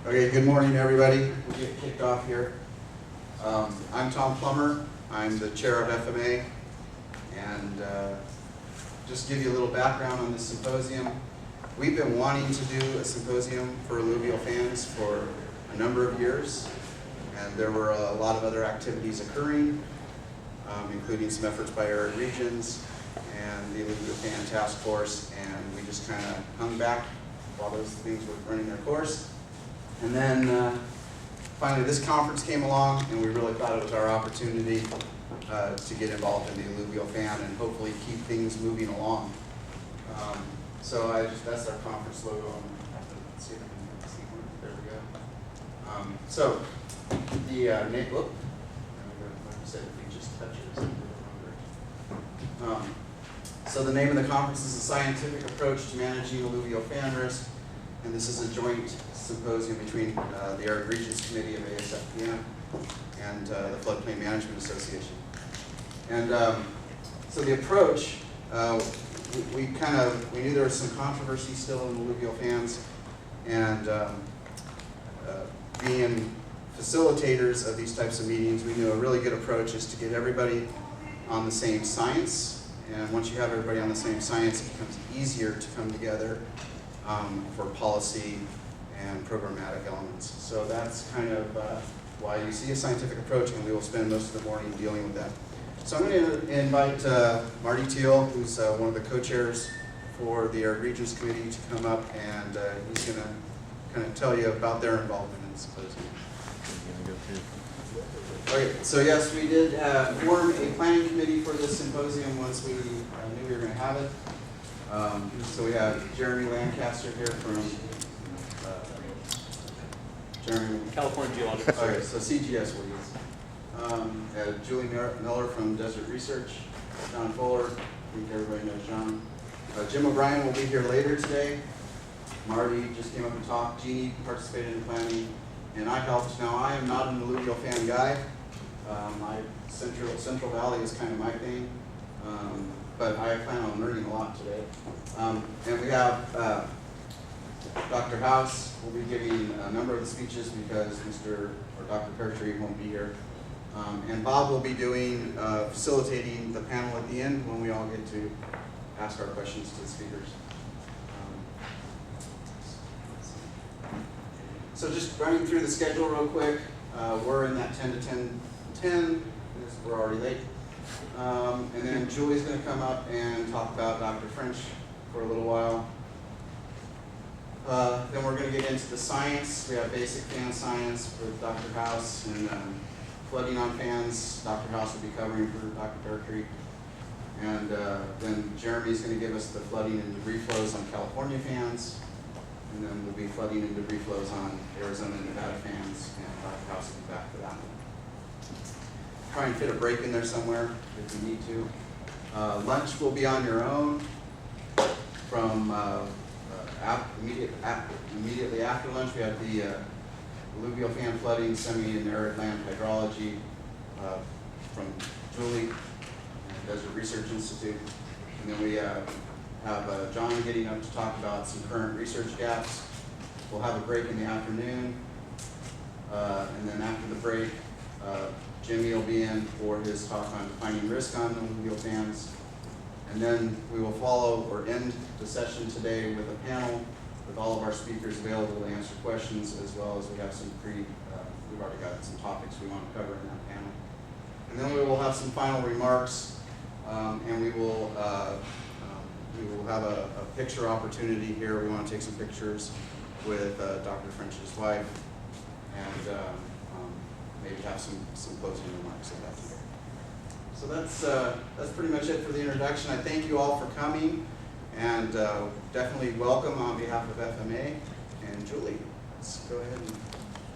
Okay, good morning, everybody. We'll get kicked off here. I'm Tom Plummer. I'm the chair of FMA, and just give you a little background on this symposium. We've been wanting to do a symposium for alluvial fans for a number of years, and there were a lot of other activities occurring, including some efforts by Arid regions and the Alluvial Fan Task Force, and we just kind of hung back while those things were running their course. And then finally this conference came along, and we really thought it was our opportunity to get involved in the alluvial fan and hopefully keep things moving along. That's our conference logo. I have to see if I can see one. There we go. So the name, whoop, like you said, if you just touch it. So the name of the conference is a scientific approach to managing alluvial fan risk, and this is a joint symposium between the Arid Regions Committee of ASFPM and the Floodplain Management Association. And so the approach, we knew there was some controversy still in alluvial fans, and being facilitators of these types of meetings, we knew a really good approach is to get everybody on the same science. And once you have everybody on the same science, it becomes easier to come together for policy and programmatic elements. So that's kind of why you see a scientific approach, and we will spend most of the morning dealing with that. So I'm going to invite Marty Teal, who's one of the co-chairs for the Arid Regions Committee, to come up, and he's going to kind of tell you about their involvement in the symposium. Okay, so yes, we did form a planning committee for this symposium once we knew we were going to have it. So we have Jeremy Lancaster here from California Geological Survey. Okay, so CGS will use. Julie Miller from Desert Research, John Fuller, I think everybody knows John. Jim O'Brien will be here later today. Marty just came up and talked. Jeannie participated in planning, and I helped. Now, I am not an alluvial fan guy. My Central Valley is kind of my thing, but I plan on learning a lot today. And we have Dr. House will be giving a number of the speeches because Dr. Pertree won't be here. And Bob will be doing facilitating the panel at the end when we all get to ask our questions to the speakers. So just running through the schedule real quick, we're in that 10 to 10, we're already late. And then Julie's going to come up and talk about Dr. French for a little while. Then we're going to get into the science. We have basic fan science with Dr. House, and flooding on fans, Dr. House will be covering for Dr. Pertree. And then Jeremy's going to give us the flooding and debris flows on California fans. And then we'll be flooding and debris flows on Arizona and Nevada fans, and Dr. House will be back for that one. Try and fit a break in there somewhere if you need to. Lunch will be on your own from immediately after lunch. We have the alluvial fan flooding, semi and arid land hydrology from Julie and Desert Research Institute. And then we have John getting up to talk about some current research gaps. We'll have a break in the afternoon. And then after the break, Jimmy will be in for his talk on defining risk on alluvial fans. And then we will follow or end the session today with a panel with all of our speakers available to answer questions, as well as we have some we've already got some topics we want to cover in that panel. And then we will have some final remarks, and we will have a picture opportunity here. We want to take some pictures with Dr. French's wife, and maybe have some closing remarks at that time. So that's pretty much it for the introduction. I thank you all for coming, and definitely welcome on behalf of FMA. And Julie, let's go ahead and